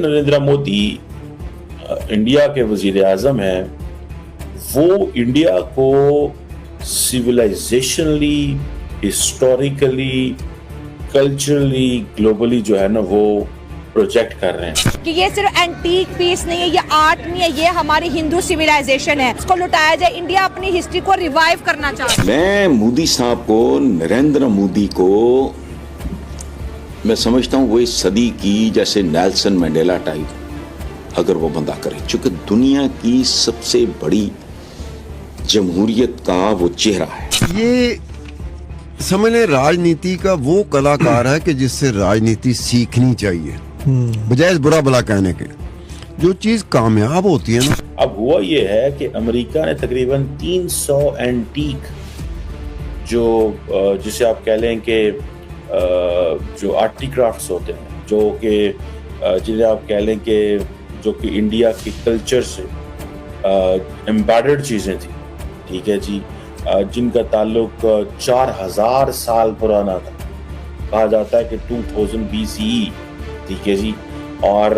Narendra Modi India के वजीर आजम हैं, वो इंडिया को सिविलाइजेशनली, हिस्टोरिकली, कल्चरली, ग्लोबली जो है ना वो प्रोजेक्ट कर रहे हैं कि ये सिर्फ एंटीक पीस नहीं है, ये आर्ट नहीं है, ये हमारी हिंदू सिविलाइजेशन है। इसको लुटाया जाए, इंडिया अपनी हिस्ट्री को रिवाइव करना चाहता है। मैं मोदी साहब को, नरेंद्र मोदी को मैं समझता हूँ वो इस सदी की जैसे नेल्सन मंडेला टाइप अगर वो बंदा करे, चूंकि दुनिया की सबसे बड़ी जमहूरियत का वो चेहरा है। ये समझ लें राजनीति का वो कलाकार है कि जिससे राजनीति सीखनी चाहिए बजाय इस बुरा भला कहने के। जो चीज कामयाब होती है ना। अब हुआ ये है कि अमेरिका ने तकरीबन 300 एंटीक जो जिसे आप कह लें कि जो आर्टिक्राफ्ट्स होते हैं, जो कि जिन्हें आप कह लें कि जो कि इंडिया के कल्चर से एम्बेडेड चीज़ें थी, ठीक है जी, जिनका ताल्लुक 4000 साल पुराना था। कहा जाता है कि 2000 BCE, ठीक है जी, और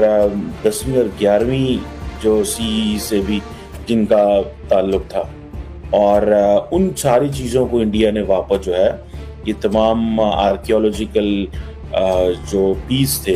10वीं और 11वीं जो CE से भी जिनका ताल्लुक था, और उन सारी चीज़ों को इंडिया ने वापस जो है ये तमाम आर्कियोलॉजिकल जो पीस थे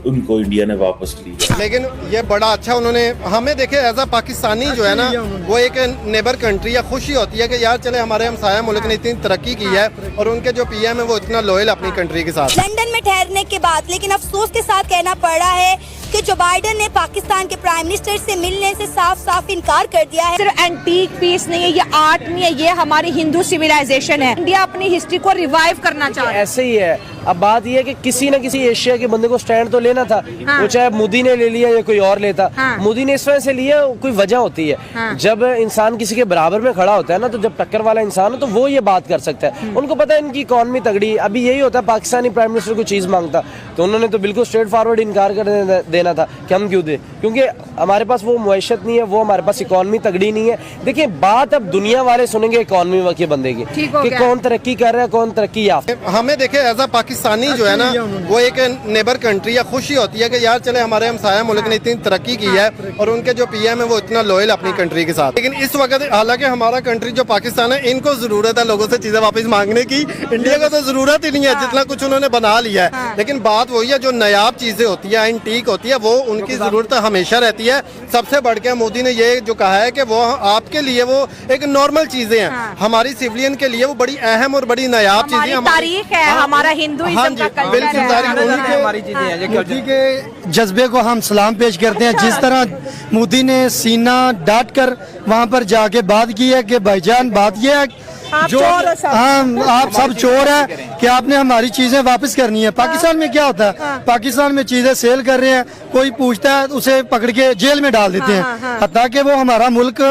उनको इंडिया ने वापस लिया। लेकिन ये बड़ा अच्छा उन्होंने हमें देखे एज अ पाकिस्तानी जो है ना, वो एक नेबर कंट्री या खुशी होती है कि यार चले हमारे हमसाया मुल्क ने इतनी तरक्की की है और उनके जो PM है वो इतना लॉयल अपनी कंट्री के साथ। लंदन में ठहरने के बाद लेकिन अफसोस के साथ कहना पड़ रहा है कि जो बाइडेन ने पाकिस्तान के प्राइम मिनिस्टर से मिलने से साफ साफ इनकार कर दिया है। सिर्फ एंटीक पीस नहीं है, ये आर्ट नहीं है, ये हमारी हिंदू सिविलाइजेशन है। इंडिया अपनी हिस्ट्री को रिवाइव करना चाहता है। ऐसे ही है। अब बात यह है कि किसी न किसी एशिया के बंदे को स्टैंड तो लेना था। हाँ। वो चाहे मोदी ने ले लिया या कोई और लेता। हाँ। मोदी ने इस वजह से लिया, कोई वजह होती है। हाँ। जब इंसान किसी के बराबर में खड़ा होता है ना, तो जब टक्कर वाला इंसान हो तो वो ये बात कर सकता है। उनको पता है इनकी इकॉनमी तगड़ी। अभी यही होता है, पाकिस्तानी प्राइम मिनिस्टर को चीज मांगता तो उन्होंने तो बिल्कुल स्ट्रेट फॉरवर्ड इनकार कर देना था कि हम क्यों दे, क्योंकि हमारे पास वो मुआशत नहीं है, वो हमारे पास इकॉनमी तगड़ी नहीं है। देखिए बात अब दुनिया वाले सुनेंगे इकॉनमी के बंदे की कि कौन तरक्की कर रहा है, कौन तरक्की याफ्ता। हमें देखे एज अ पाकिस्तानी जो है ना, वो एक नेबर कंट्री या खुशी होती है कि यार चले हमारे हमसाया मुल्क ने इतनी तरक्की की है और उनके जो PM है वो इतना लॉयल अपनी कंट्री के साथ। लेकिन इस वक्त हालांकि हमारा कंट्री जो पाकिस्तान है, इनको जरूरत है लोगों से चीजें वापस मांगने की। इंडिया को तो जरूरत ही नहीं है, जितना कुछ उन्होंने बना लिया है। लेकिन बात वही है, जो नायाब चीजें होती है, एंटीक होती है, वो उनकी जरूरत हमेशा रहती है। सबसे बढ़ के मोदी ने ये जो कहा है कि वो आपके लिए वो एक नॉर्मल चीजें हैं, हमारी सिविलियन के लिए वो बड़ी अहम और बड़ी नायाब चीजें, हमारी तारीख है, हमारा हिंदुइज्म का कल्चर है। हमारी चीजें हैं। मोदी के जज्बे को हम सलाम पेश करते हैं। जिस तरह मोदी ने सीना डाट कर वहाँ पर जाके बात की है कि भाईजान बात यह है जो हाँ आप सब चोर हैं कि आपने हमारी चीजें वापस करनी है। पाकिस्तान में क्या होता है, पाकिस्तान में चीजें सेल कर रहे हैं, कोई पूछता है उसे पकड़ के जेल में डाल देते हैं, हत्ता कि वो हमारा मुल्क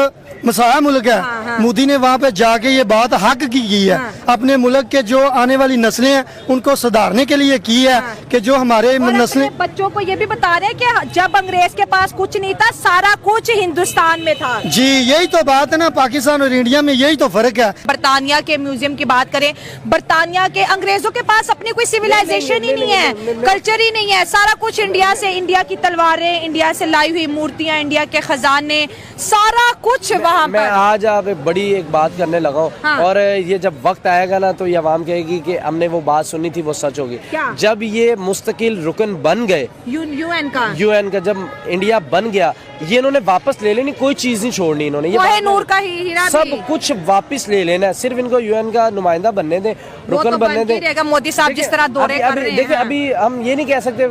मसाया मुल्क है। मोदी ने वहाँ पे जाके ये बात हक की है, अपने मुल्क के जो आने वाली नस्लें हैं उनको सुधारने के लिए की है कि जो हमारे नस्लें। बच्चों को ये भी बता रहे हैं कि जब अंग्रेज के पास कुछ नहीं था, सारा कुछ हिंदुस्तान में था। जी यही तो बात है ना, पाकिस्तान और इंडिया में यही तो फर्क है। बरतानिया के म्यूजियम की बात करें, बरतानिया के अंग्रेजों के पास अपनी कोई सिविलाइजेशन ही नहीं है, कल्चर ही नहीं है। सारा कुछ इंडिया से, इंडिया की तलवारें, इंडिया से लाई हुई मूर्तियां, इंडिया के खजाने, सारा कुछ वहाँ मैं आज आप बड़ी एक बात करने लगा हूँ। हाँ। और ये जब वक्त आएगा ना तो ये आवाम कहेगी कि हमने वो बात सुनी थी वो सच होगी। जब ये मुस्तकिल रुकन बन गए UN का जब इंडिया बन गया, ये इन्होंने वापस ले लेनी, कोई चीज नहीं छोड़नी इन्होंने। ये नूर का हीरा सब कुछ वापस ले लेना है, सिर्फ इनको UN का नुमाइंदा बनने दे, रुकन तो बनने दे। मोदी साहब जिस तरह दौरे कर रहे हैं। देखिए अभी हम ये नहीं कह सकते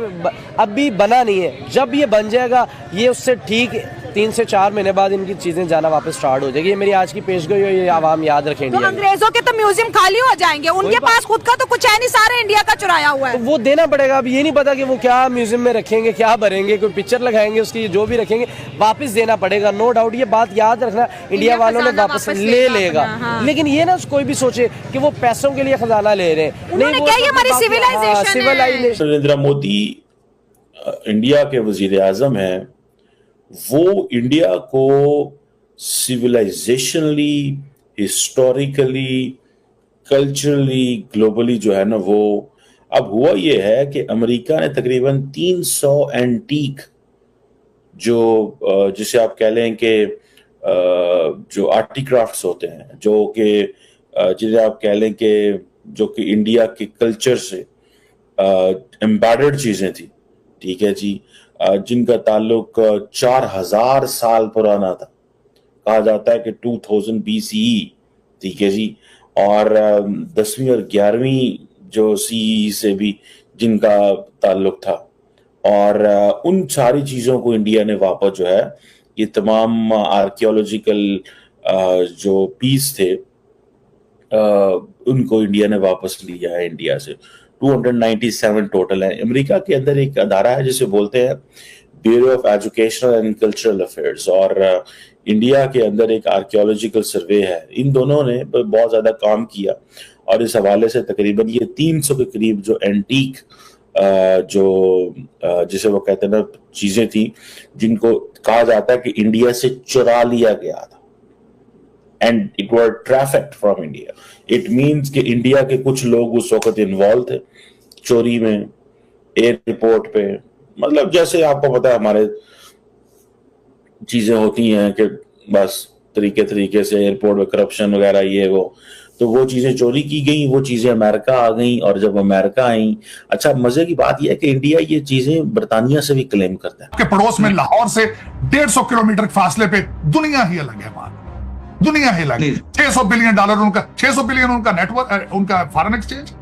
अभी बना नहीं है, जब ये बन जाएगा ये उससे ठीक 3 से 4 महीने बाद इनकी चीजें जाना वापस स्टार्ट हो जाएगी। ये मेरी आज की पेशगोई हो, ये आवाम याद रखेंगे। तो अंग्रेजों के तो म्यूजियम खाली हो जाएंगे, उनके पास खुद का तो कुछ है नहीं, सारे इंडिया का चुराया हुआ है। तो वो देना पड़ेगा। अब ये नहीं पता कि वो क्या म्यूजियम में रखेंगे, क्या भरेंगे, कोई पिक्चर लगाएंगे उसकी, जो भी रखेंगे वापस देना पड़ेगा। नो डाउट ये बात याद रखना, इंडिया वालों ने वापस ले लेगा। लेकिन ये ना कोई भी सोचे कि वो पैसों के लिए खजाना ले रहे हैं, नहीं, क्या ये हमारी सिविलाइजेशन। नरेंद्र मोदी इंडिया के वजीर आजम हैं, वो इंडिया को सिविलाइजेशनली, हिस्टोरिकली, कल्चरली, ग्लोबली जो है ना वो अब हुआ ये है कि अमेरिका ने तकरीबन 300 एंटीक जो जिसे आप कह लें कि जो आर्टिक्राफ्ट्स होते हैं, जो कि जिन्हें आप कह लें कि जो कि इंडिया के कल्चर से एम्बेडेड चीजें थी, ठीक है जी, जिनका ताल्लुक 4000 साल पुराना था, कहा जाता है कि 2000 BCE, ठीक है जी, और 10वीं और 11वीं जो CE से भी जिनका ताल्लुक था, और उन सारी चीज़ों को इंडिया ने वापस जो है, ये तमाम आर्कियोलॉजिकल जो पीस थे उनको इंडिया ने वापस लिया है इंडिया से। 297 टोटल है। अमेरिका के अंदर एक अदारा है जिसे बोलते हैं bureau of educational and cultural affairs, और इंडिया के अंदर एक आर्कियोलॉजिकल सर्वे है। इन दोनों ने बहुत ज़्यादा काम किया और इस हवाले से तकरीबन ये 300 के करीब जो एंटीक जो जिसे वो कहते हैं ना चीज़ें थी, जिनको कहा जाता है कि इंडिया से चुरा लिया गया था, and it were trafficked from India. It means कि इंडिया के कुछ लोग उस वक्त इन्वॉल्व थे चोरी में, एयरपोर्ट पे, मतलब जैसे आपको पता है हमारे चीजें होती हैं कि बस तरीके से एयरपोर्ट में करप्शन वगैरह ये वो चीजें चोरी की गई, वो चीजें अमेरिका आ गई, और जब अमेरिका आई, अच्छा मजे की बात यह है कि इंडिया ये चीजें बर्तानिया से भी क्लेम करता है। के पड़ोस में लाहौर से 150 किलोमीटर फासले पे दुनिया ही अलग है, वहां दुनिया ही अलग है। $600 बिलियन उनका, 600 बिलियन उनका नेटवर्क, उनका फॉरेन एक्सचेंज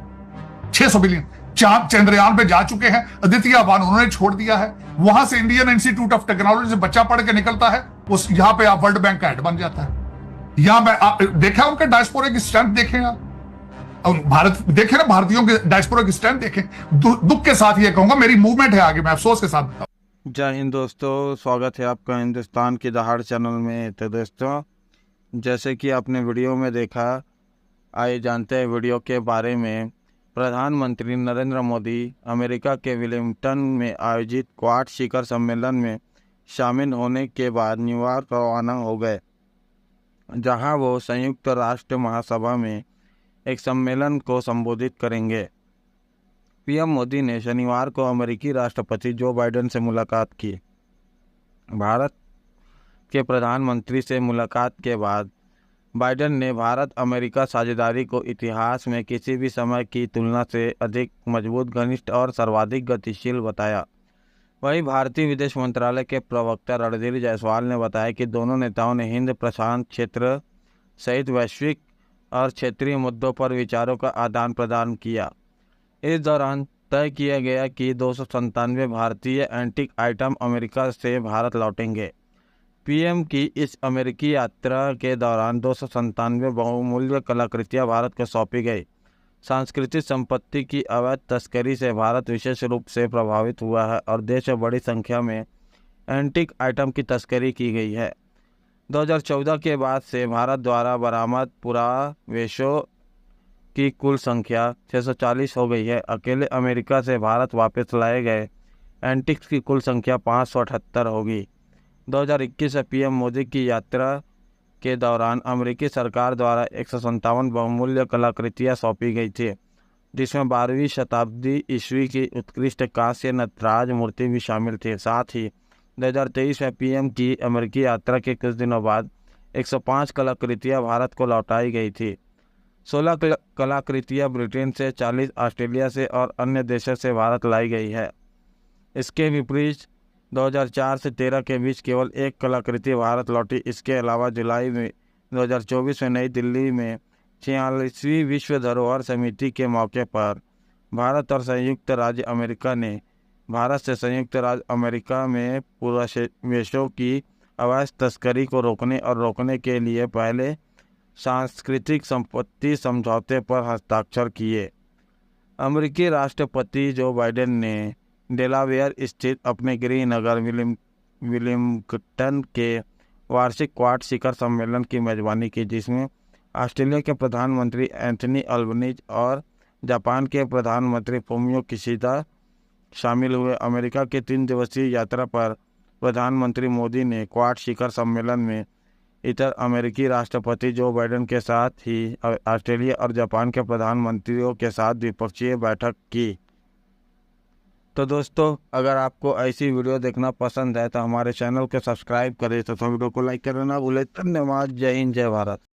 600 बिलियन। चंद्रयान पे जा चुके हैं, अदिति 1 उन्होंने छोड़ दिया है। वहां से इंडियन इंस्टीट्यूट ऑफ टेक्नोलॉजी से बच्चा पढ़ के निकलता है, उस यहाँ पे आप वर्ल्ड बैंक का हेड बन जाता है। यहाँ पे देखा उनके डायस्पोरा की स्ट्रेंथ देखें आप, भारत देखें ना, भारतीयों के डायस्पोरा की स्ट्रेंथ देखें। दुख के साथ ये कहूंगा, मेरी मूवमेंट है आगे, मैं अफसोस के साथ बताऊं। जय हिंद दोस्तों, स्वागत है आपका हिंदुस्तान की दहाड़ चैनल में। तो दोस्तों, जैसे कि आपने वीडियो में देखा, आइए जानते हैं वीडियो के बारे में। प्रधानमंत्री नरेंद्र मोदी अमेरिका के विलिंगटन में आयोजित क्वाड शिखर सम्मेलन में शामिल होने के बाद न्यूयॉर्क रवाना हो गए, जहां वो संयुक्त राष्ट्र महासभा में एक सम्मेलन को संबोधित करेंगे। पीएम मोदी ने शनिवार को अमेरिकी राष्ट्रपति जो बाइडेन से मुलाकात की। भारत के प्रधानमंत्री से मुलाकात के बाद बाइडेन ने भारत अमेरिका साझेदारी को इतिहास में किसी भी समय की तुलना से अधिक मजबूत, घनिष्ठ और सर्वाधिक गतिशील बताया। वहीं भारतीय विदेश मंत्रालय के प्रवक्ता रणधीर जायसवाल ने बताया कि दोनों नेताओं ने हिंद प्रशांत क्षेत्र सहित वैश्विक और क्षेत्रीय मुद्दों पर विचारों का आदान प्रदान किया। इस दौरान तय किया गया कि 297 भारतीय एंटीक आइटम अमेरिका से भारत लौटेंगे। पीएम की इस अमेरिकी यात्रा के दौरान 297 बहुमूल्य कलाकृतियां भारत को सौंपी गई। सांस्कृतिक संपत्ति की अवैध तस्करी से भारत विशेष रूप से प्रभावित हुआ है और देश में बड़ी संख्या में एंटीक आइटम की तस्करी की गई है। 2014 के बाद से भारत द्वारा बरामद पुरावेशों की कुल संख्या 640 हो गई है। अकेले अमेरिका से भारत वापस लाए गए एंटिक्स की कुल संख्या 578 होगी। 2021 से पीएम मोदी की यात्रा के दौरान अमेरिकी सरकार द्वारा 157 बहुमूल्य कलाकृतियां सौंपी गई थी, जिसमें 12वीं शताब्दी ईस्वी की उत्कृष्ट कांस्य नटराज मूर्ति भी शामिल थी। साथ ही 2023 में पीएम की अमेरिकी यात्रा के कुछ दिनों बाद 105 कलाकृतियां भारत को लौटाई गई थी। 16 कलाकृतियां ब्रिटेन से, 40 ऑस्ट्रेलिया से और अन्य देशों से भारत लाई गई है। इसके विपरीत 2004 से 13 के बीच केवल एक कलाकृति भारत लौटी। इसके अलावा जुलाई में 2024 में नई दिल्ली में 46वीं विश्व धरोहर समिति के मौके पर भारत और संयुक्त राज्य अमेरिका ने भारत से संयुक्त राज्य अमेरिका में पुरावेशों की अवैध तस्करी को रोकने के लिए पहले सांस्कृतिक संपत्ति समझौते पर हस्ताक्षर किए। अमेरिकी राष्ट्रपति जो बाइडेन ने डेलावेयर स्थित अपने गृह नगर विलिंगटन के वार्षिक क्वाड शिखर सम्मेलन की मेजबानी की, जिसमें ऑस्ट्रेलिया के प्रधानमंत्री एंथनी अल्बनीज और जापान के प्रधानमंत्री फुमियो किशिदा शामिल हुए। अमेरिका के 3 दिवसीय यात्रा पर प्रधानमंत्री मोदी ने क्वाड शिखर सम्मेलन में इधर अमेरिकी राष्ट्रपति जो बाइडेन के साथ ही ऑस्ट्रेलिया और जापान के प्रधानमंत्रियों के साथ द्विपक्षीय बैठक की। तो दोस्तों, अगर आपको ऐसी वीडियो देखना पसंद है तो हमारे चैनल को सब्सक्राइब करें तथा वीडियो को लाइक करना ना भूलें। धन्यवाद। जय हिंद, जय भारत।